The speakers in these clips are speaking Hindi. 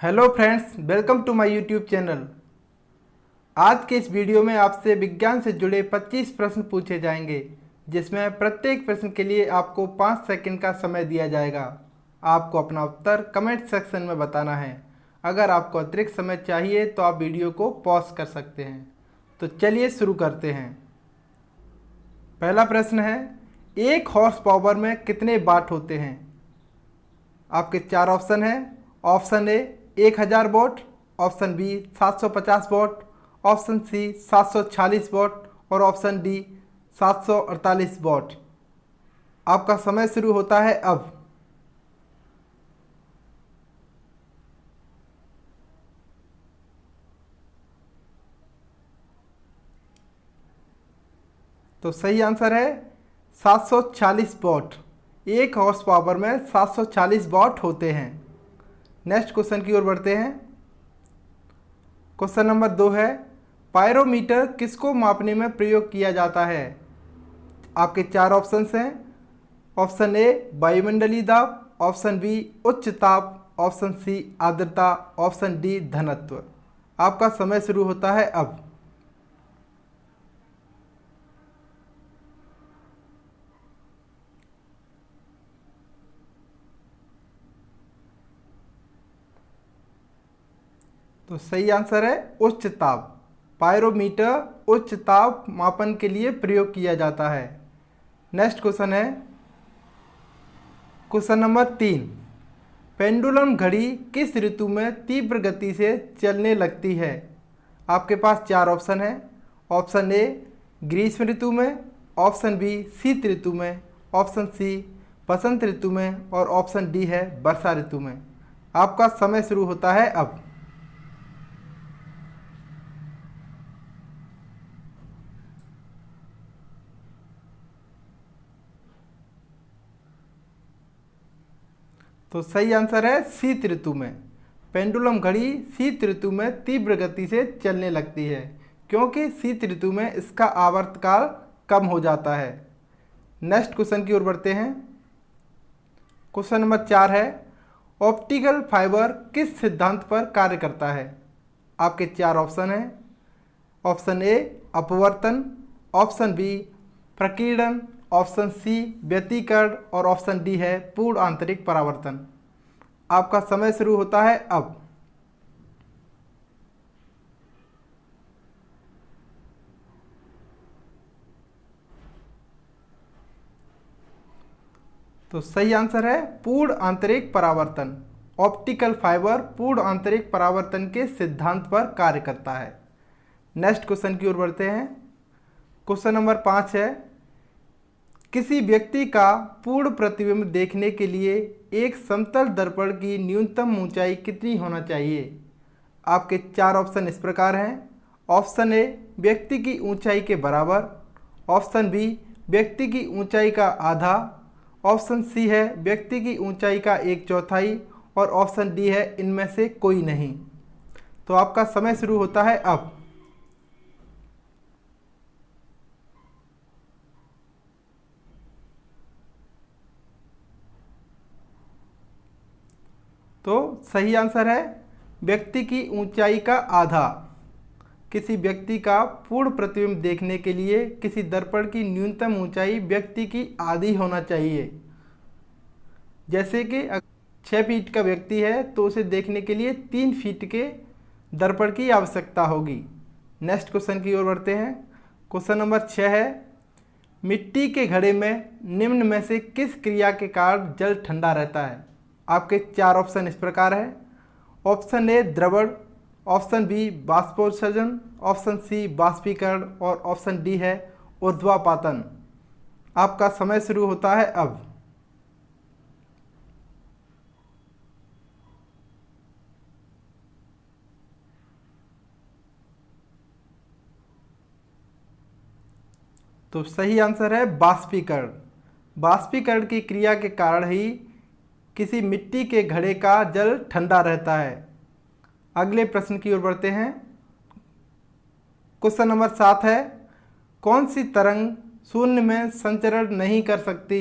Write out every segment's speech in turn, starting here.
Hello friends, welcome to my YouTube channel. आज के इस वीडियो में आपसे विज्ञान से जुड़े 25 प्रश्न पूछे जाएंगे, जिसमें प्रत्येक प्रश्न के लिए आपको 5 सेकंड का समय दिया जाएगा। आपको अपना उत्तर कमेंट सेक्शन में बताना है। अगर आपको अतिरिक्त समय चाहिए तो आप वीडियो को पॉज कर सकते हैं। तो चलिए शुरू करते हैं। पहला प्रश्न है, एक हॉर्स पावर में कितने वाट होते हैं? आपके 4 ऑप्शन हैं। Option A 1000 watt, option B 750 watt, option C 746 watt और ऑप्शन डी 748 वॉट। आपका समय शुरू होता है अब। तो सही आंसर है 746 वॉट। एक हॉर्स पावर में 746 वॉट होते हैं। नेक्स्ट क्वेश्चन की ओर बढ़ते हैं। क्वेश्चन नंबर 2 है, पायरोमीटर किसको मापने में प्रयोग किया जाता है? आपके 4 ऑप्शंस हैं। ऑप्शन ए वायुमंडलीय दाब, ऑप्शन बी उच्च ताप, ऑप्शन सी आर्द्रता, ऑप्शन डी घनत्व। आपका समय शुरू होता है अब। तो सही आंसर है उच्च ताप। पायरोमीटर उच्च ताप मापन के लिए प्रयोग किया जाता है। नेक्स्ट क्वेश्चन है, क्वेश्चन नंबर 3, पेंडुलम घड़ी किस ऋतु में तीव्र गति से चलने लगती है? आपके पास 4 ऑप्शन है। ऑप्शन ए ग्रीष्म ऋतु में, ऑप्शन बी शीत ऋतु में, ऑप्शन सी बसंत ऋतु में और ऑप्शन डी है वर्षा ऋतु में। आपका समय शुरू होता है अब। तो सही आंसर है शीत ऋतु में। पेंडुलम घड़ी शीत ऋतु में तीव्र गति से चलने लगती है, क्योंकि शीत ऋतु में इसका आवर्तकाल कम हो जाता है। नेक्स्ट क्वेश्चन की ओर बढ़ते हैं। क्वेश्चन नंबर 4 है, ऑप्टिकल फाइबर किस सिद्धांत पर कार्य करता है? आपके 4 ऑप्शन हैं। ऑप्शन ए अपवर्तन, ऑप्शन बी प्रकीर्णन, ऑप्शन सी व्यतिकरण और ऑप्शन डी है पूर्ण आंतरिक परावर्तन। आपका समय शुरू होता है अब। तो सही आंसर है पूर्ण आंतरिक परावर्तन। ऑप्टिकल फाइबर पूर्ण आंतरिक परावर्तन के सिद्धांत पर कार्य करता है। नेक्स्ट क्वेश्चन की ओर बढ़ते हैं। क्वेश्चन नंबर 5 है, किसी व्यक्ति का पूर्ण प्रतिबिंब देखने के लिए एक समतल दर्पण की न्यूनतम ऊंचाई कितनी होना चाहिए? आपके 4 ऑप्शन इस प्रकार हैं। ऑप्शन ए व्यक्ति की ऊंचाई के बराबर, ऑप्शन बी व्यक्ति की ऊंचाई का आधा, ऑप्शन सी है व्यक्ति की ऊंचाई का 1/4 और ऑप्शन डी है इनमें से कोई नहीं। तो आपका समय शुरू होता है अब। तो सही आंसर है व्यक्ति की ऊंचाई का आधा। किसी व्यक्ति का पूर्ण प्रतिबिंब देखने के लिए किसी दर्पण की न्यूनतम ऊंचाई व्यक्ति की आधी होना चाहिए। जैसे कि 6 फीट का व्यक्ति है तो उसे देखने के लिए 3 फीट के दर्पण की आवश्यकता होगी। नेक्स्ट क्वेश्चन की ओर बढ़ते हैं। क्वेश्चन नंबर 6 है, मिट्टी के घड़े में निम्न में से किस क्रिया के कारण जल ठंडा रहता है? आपके 4 ऑप्शन इस प्रकार है। ऑप्शन ए द्रवण, ऑप्शन बी बाष्पोत्सर्जन, ऑप्शन सी बाष्पीकरण और ऑप्शन डी है ऊर्ध्वापातन। आपका समय शुरू होता है अब। तो सही आंसर है बाष्पीकरण। बाष्पीकरण की क्रिया के कारण ही किसी मिट्टी के घड़े का जल ठंडा रहता है। अगले प्रश्न की ओर बढ़ते हैं। क्वेश्चन नंबर 7 है, कौन सी तरंग शून्य में संचरण नहीं कर सकती?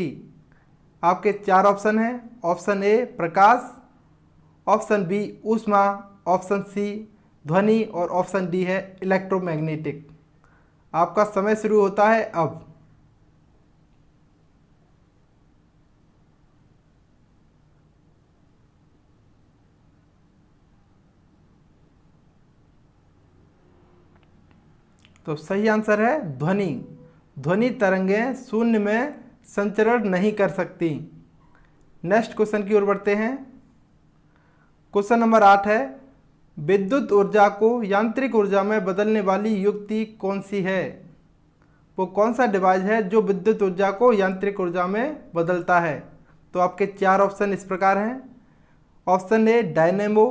आपके 4 ऑप्शन हैं। ऑप्शन ए प्रकाश, ऑप्शन बी ऊष्मा, ऑप्शन सी ध्वनि और ऑप्शन डी है इलेक्ट्रोमैग्नेटिक। आपका समय शुरू होता है अब। तो सही आंसर है ध्वनि। ध्वनि तरंगें शून्य में संचरण नहीं कर सकती। नेक्स्ट क्वेश्चन की ओर बढ़ते हैं। क्वेश्चन नंबर 8 है, विद्युत ऊर्जा को यांत्रिक ऊर्जा में बदलने वाली युक्ति कौन सी है? वो कौन सा डिवाइस है जो विद्युत ऊर्जा को यांत्रिक ऊर्जा में बदलता है? तो आपके 4 ऑप्शन इस प्रकार हैं। Option A dynamo,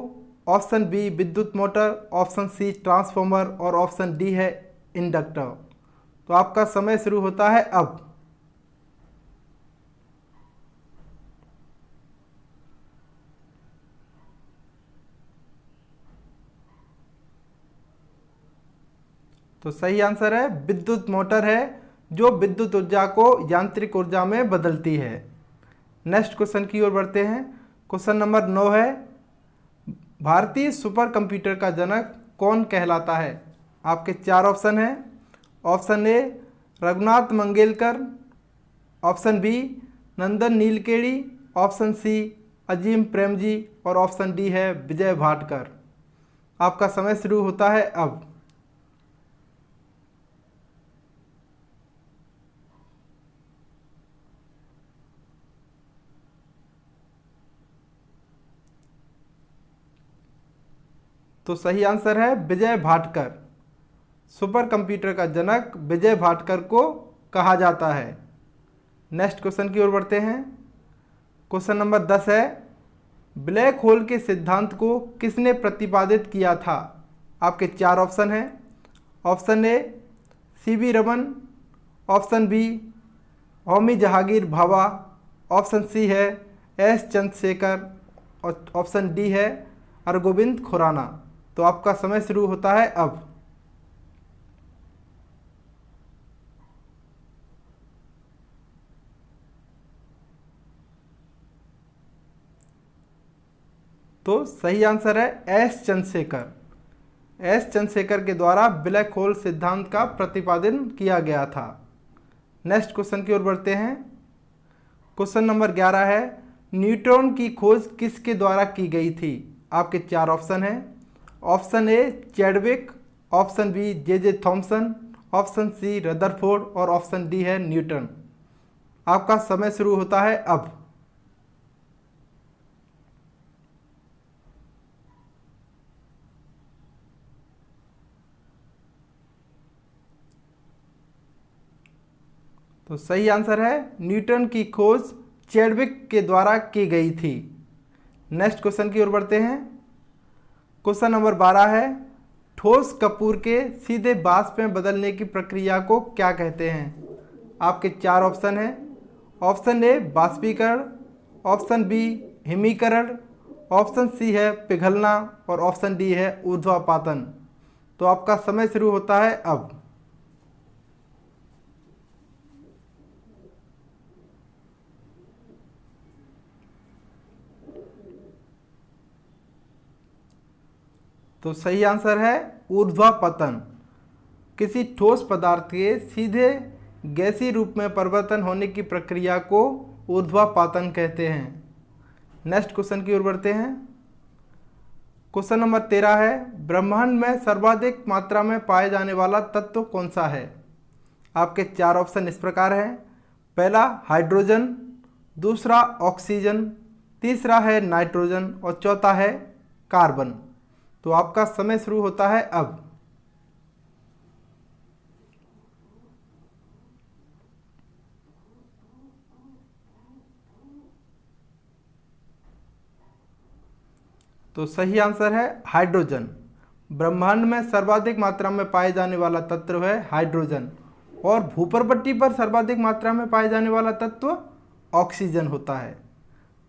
option B विद्युत मोटर, ऑप्शन सी ट्रांसफॉर्मर और ऑप्शन डी है इंडक्टर। तो आपका समय शुरू होता है अब। तो सही आंसर है विद्युत मोटर है जो विद्युत ऊर्जा को यांत्रिक ऊर्जा में बदलती है। नेक्स्ट क्वेश्चन की ओर बढ़ते हैं। क्वेश्चन नंबर 9 है, भारतीय सुपर कंप्यूटर का जनक कौन कहलाता है? आपके 4 ऑप्शन हैं। Option A Raghunath Mashelkar, option B Nandan Nilekani, option C Azim Premji और ऑप्शन डी है विजय भाटकर। आपका समय शुरू होता है अब। तो सही आंसर है विजय भाटकर। सुपर कंप्यूटर का जनक विजय भाटकर को कहा जाता है। नेक्स्ट क्वेश्चन की ओर बढ़ते हैं। क्वेश्चन नंबर 10 है, ब्लैक होल के सिद्धांत को किसने प्रतिपादित किया था? आपके 4 ऑप्शन हैं। Option A C V Raman, option B Homi Jehangir Bhabha, option C है एस चंद्रशेखर और ऑप्शन डी है अरगोविंद खुराना। तो आपका समय शुरू होता है अब। तो सही आंसर है एस चंद्रशेखर। एस चंद्रशेखर के द्वारा ब्लैक होल सिद्धांत का प्रतिपादन किया गया था। नेक्स्ट क्वेश्चन की ओर बढ़ते हैं। क्वेश्चन नंबर 11 है, न्यूट्रॉन की खोज किसके द्वारा की गई थी? आपके 4 ऑप्शन हैं। Option A Chadwick, option B J Thomson, option C Rutherford और ऑप्शन डी है न्यूटन। आपका समय शुरू होता है अब। तो सही आंसर है न्यूटन की खोज चैडविक के द्वारा की गई थी। नेक्स्ट क्वेश्चन की ओर बढ़ते हैं। क्वेश्चन नंबर 12 है, ठोस कपूर के सीधे वाष्प में बदलने की प्रक्रिया को क्या कहते हैं? आपके 4 ऑप्शन हैं। ऑप्शन ए बाष्पीकरण, ऑप्शन बी हिमीकरण, ऑप्शन सी है पिघलना और ऑप्शन डी है ऊर्ध्वापातन। तो आपका समय शुरू होता है अब। तो सही आंसर है ऊर्ध्वापतन। किसी ठोस पदार्थ के सीधे गैसीय रूप में परिवर्तन होने की प्रक्रिया को ऊर्ध्वापातन कहते हैं। नेक्स्ट क्वेश्चन की ओर बढ़ते हैं। क्वेश्चन नंबर 13 है, ब्रह्मांड में सर्वाधिक मात्रा में पाए जाने वाला तत्व कौन सा है? आपके 4 ऑप्शन इस प्रकार हैं। पहला हाइड्रोजन, दूसरा ऑक्सीजन, तीसरा है नाइट्रोजन और चौथा है कार्बन। तो आपका समय शुरू होता है अब। तो सही आंसर है हाइड्रोजन। ब्रह्मांड में सर्वाधिक मात्रा में पाए जाने वाला तत्व है हाइड्रोजन और भूपर्वती पर सर्वाधिक मात्रा में पाए जाने वाला तत्व ऑक्सीजन होता है।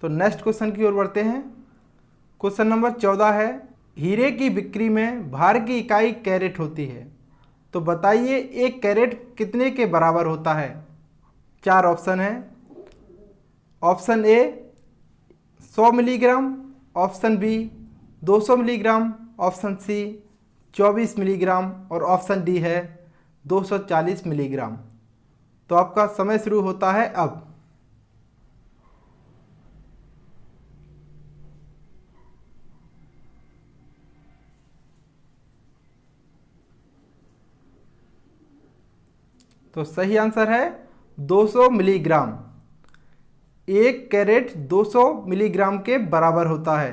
तो नेक्स्ट क्वेश्चन की ओर बढ़ते हैं। क्वेश्चन नंबर 14 है, हीरे की बिक्री में भार की इकाई कैरेट होती है। तो बताइए एक कैरेट कितने के बराबर होता है? 4 ऑप्शन हैं। Option A 100 milligram, option B 200 milligram, option C 24 milligram और ऑप्शन डी है 240 मिलीग्राम। तो आपका समय शुरू होता है अब। तो सही आंसर है 200 मिलीग्राम। 1 कैरेट 200 मिलीग्राम के बराबर होता है।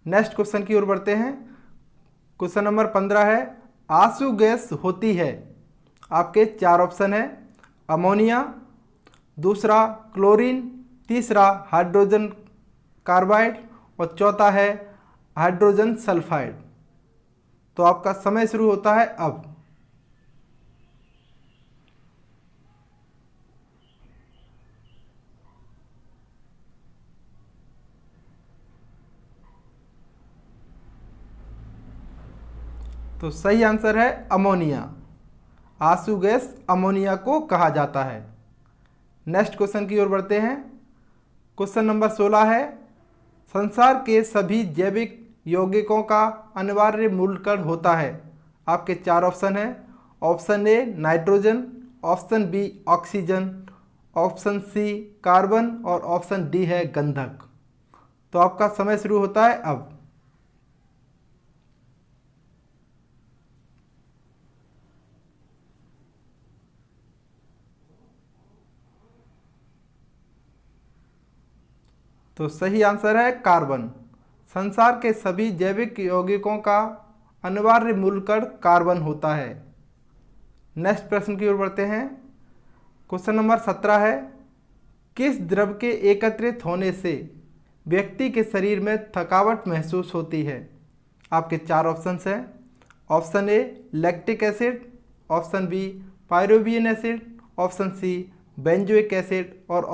नेक्स्ट क्वेश्चन की ओर बढ़ते हैं। क्वेश्चन नंबर 15 है, आंसू गैस होती है। आपके 4 ऑप्शन है, अमोनिया, दूसरा क्लोरीन, तीसरा हाइड्रोजन कार्बाइड और चौथा है हाइड्रोजन सल्फाइड। तो आपका समय शुरू होता है अब। तो सही आंसर है अमोनिया। आंसू गैस अमोनिया को कहा जाता है। नेक्स्ट क्वेश्चन की ओर बढ़ते हैं। क्वेश्चन नंबर 16 है, संसार के सभी जैविक यौगिकों का अनिवार्य मूल कण होता है। आपके 4 ऑप्शन है, option A nitrogen, option B oxygen, option C carbon और ऑप्शन डी है गंधक। तो आपका समय शुरू होता है अब। तो सही आंसर है कार्बन। संसार के सभी जैविक यौगिकों का अनिवार्य मूल कण कार्बन होता है। नेक्स्ट प्रश्न की ओर बढ़ते हैं। क्वेश्चन नंबर 17 है, किस द्रव के एकत्रित होने से व्यक्ति के शरीर में थकावट महसूस होती है। आपके 4 ऑप्शंस हैं, option A lactic acid, option B pyruvic acid, option C benzoic acid और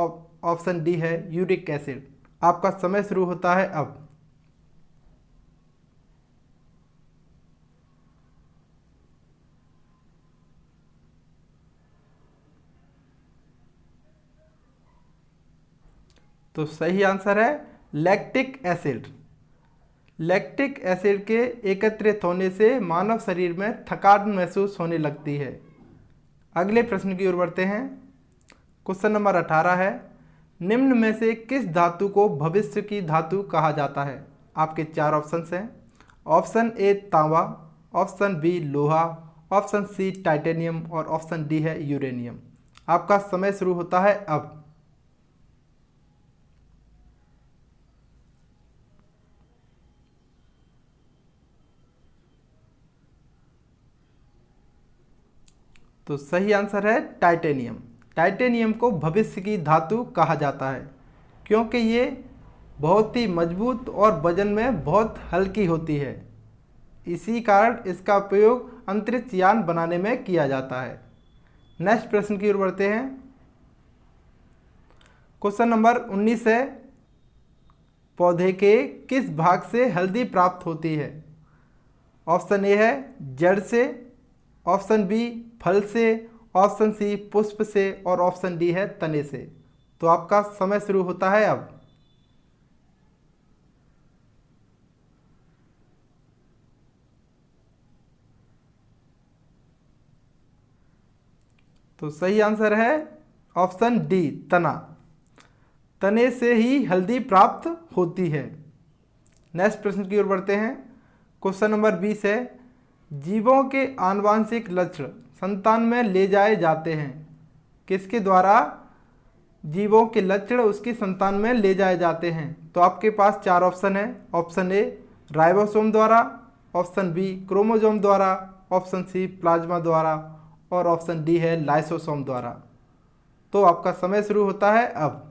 ऑप्शन डी है यूरिक एसिड। आपका समय शुरू होता है अब। तो सही आंसर है लैक्टिक एसिड। लैक्टिक एसिड के एकत्रित होने से मानव शरीर में थकान महसूस होने लगती है। अगले प्रश्न की ओर बढ़ते हैं। क्वेश्चन नंबर 18 है, निम्न में से किस धातु को भविष्य की धातु कहा जाता है। आपके 4 ऑप्शन हैं, ऑप्शन ए तांबा, ऑप्शन बी लोहा, ऑप्शन सी टाइटेनियम और ऑप्शन डी है यूरेनियम। आपका समय शुरू होता है अब। तो सही आंसर है टाइटेनियम। टाइटेनियम को भविष्य की धातु कहा जाता है क्योंकि ये बहुत ही मजबूत और वजन में बहुत हल्की होती है। इसी कारण इसका उपयोग अंतरिक्ष यान बनाने में किया जाता है। नेक्स्ट प्रश्न की ओर बढ़ते हैं। क्वेश्चन नंबर 19 है, पौधे के किस भाग से हल्दी प्राप्त होती है। ऑप्शन ए है जड़ से, ऑप्शन बी फल से, ऑप्शन सी पुष्प से और ऑप्शन डी है तने से। तो आपका समय शुरू होता है अब। तो सही आंसर है ऑप्शन डी तना। तने से ही हल्दी प्राप्त होती है। नेक्स्ट प्रश्न की ओर बढ़ते हैं। क्वेश्चन नंबर 20 है, जीवों के आनुवांशिक लक्षण संतान में ले जाए जाते हैं। किसके द्वारा जीवों के लक्षण उसकी संतान में ले जाए जाते हैं। तो आपके पास 4 ऑप्शन है, ऑप्शन ए राइबोसोम द्वारा, ऑप्शन बी क्रोमोसोम द्वारा, ऑप्शन सी प्लाज्मा द्वारा और ऑप्शन डी है लाइसोसोम द्वारा। तो आपका समय शुरू होता है अब।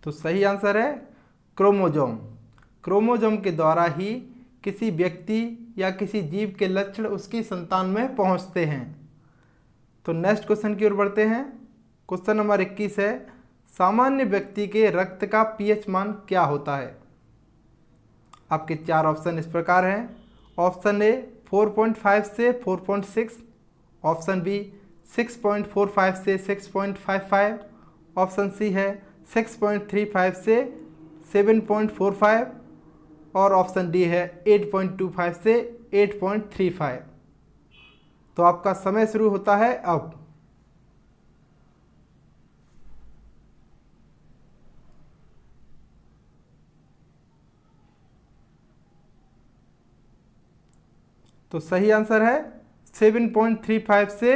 तो सही आंसर है क्रोमोसोम। क्रोमोसोम के द्वारा ही किसी व्यक्ति या किसी जीव के लक्षण उसकी संतान में पहुंचते हैं। तो नेक्स्ट क्वेश्चन की ओर बढ़ते हैं। क्वेश्चन नंबर 21 है, सामान्य व्यक्ति के रक्त का पीएच मान क्या होता है। आपके 4 ऑप्शन इस प्रकार हैं, ऑप्शन ए 4.5 से 4.6, ऑप्शन बी 6.45 से 6.55, ऑप्शन सी है 6.35 से 7.45 और ऑप्शन डी है 8.25 से 8.35। तो आपका समय शुरू होता है अब। तो सही आंसर है 7.35 से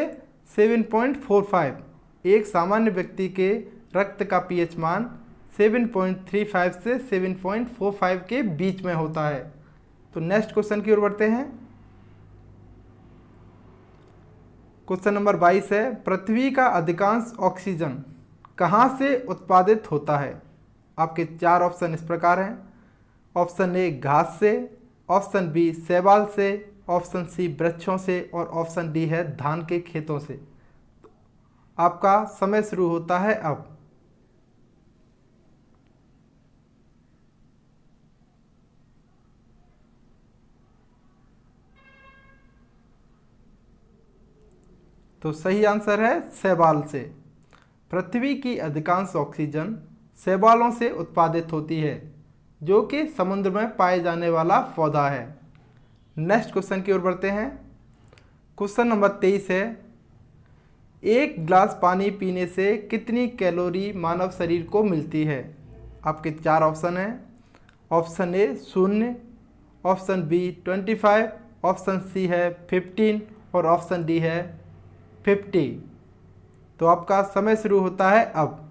7.45। एक सामान्य व्यक्ति के रक्त का पीएच मान 7.35 से 7.45 के बीच में होता है। तो नेक्स्ट क्वेश्चन की ओर बढ़ते हैं। क्वेश्चन नंबर 22 है, पृथ्वी का अधिकांश ऑक्सीजन कहाँ से उत्पादित होता है? आपके चार ऑप्शन इस प्रकार हैं। ऑप्शन ए घास से, ऑप्शन बी शैवाल से, ऑप्शन सी वृक्षों से और ऑप्शन डी है धान के खेतों से। आपका समय शुरू होता है अब। तो सही आंसर है शैवाल से। पृथ्वी की अधिकांश ऑक्सीजन शैवालों से उत्पादित होती है, जो कि समुद्र में पाए जाने वाला पौधा है। नेक्स्ट क्वेश्चन की ओर बढ़ते हैं। क्वेश्चन नंबर 23 है, एक गिलास पानी पीने से कितनी कैलोरी मानव शरीर को मिलती है? आपके चार ऑप्शन हैं। Option A 0, option B 25, option C है 15 और ऑप्शन डी है 50। तो आपका समय शुरू होता है अब।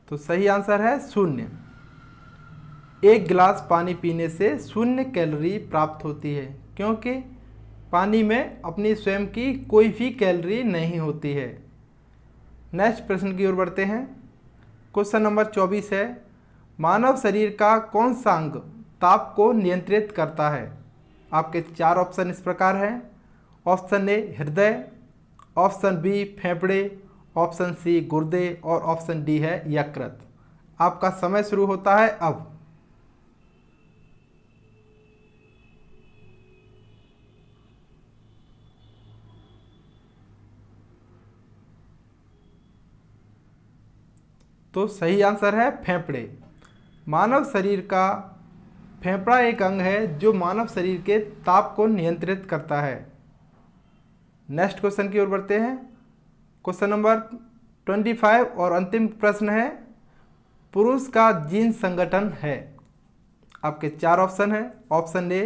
तो सही आंसर है 0। एक गिलास पानी पीने से 0 कैलोरी प्राप्त होती है, क्योंकि पानी में अपनी स्वयं की कोई भी कैलोरी नहीं होती है। नेक्स्ट प्रश्न की ओर बढ़ते हैं। क्वेश्चन नंबर 24 है, मानव शरीर का कौन सा अंग ताप को नियंत्रित करता है? आपके चार ऑप्शन इस प्रकार हैं। ऑप्शन ए हृदय, ऑप्शन बी फेफड़े, ऑप्शन सी गुर्दे और ऑप्शन डी है यकृत। आपका समय शुरू होता है अब। तो सही आंसर है फेफड़े। मानव शरीर का फेफड़ा एक अंग है जो मानव शरीर के ताप को नियंत्रित करता है। नेक्स्ट क्वेश्चन की ओर बढ़ते हैं। क्वेश्चन नंबर 25 और अंतिम प्रश्न है, पुरुष का जीन संगठन है? आपके चार ऑप्शन हैं। Option A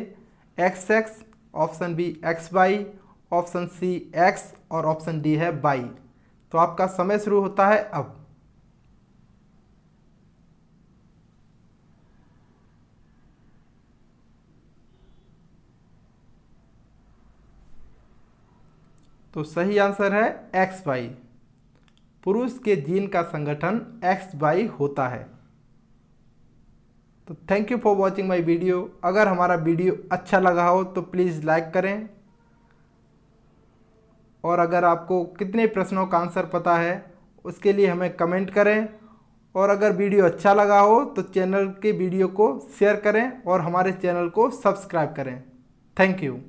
XX, option B XY, option C X और ऑप्शन डी है Y। तो आपका समय शुरू होता है अब। तो सही आंसर है XY। पुरुष के जीन का संगठन XY होता है। तो thank you for watching my video. अगर हमारा वीडियो अच्छा लगा हो तो प्लीज़ लाइक करें, और अगर आपको कितने प्रश्नों का आंसर पता है उसके लिए हमें कमेंट करें, और अगर वीडियो अच्छा लगा हो तो चैनल के वीडियो को शेयर करें और हमारे चैनल को सब्सक्राइब करें। Thank you.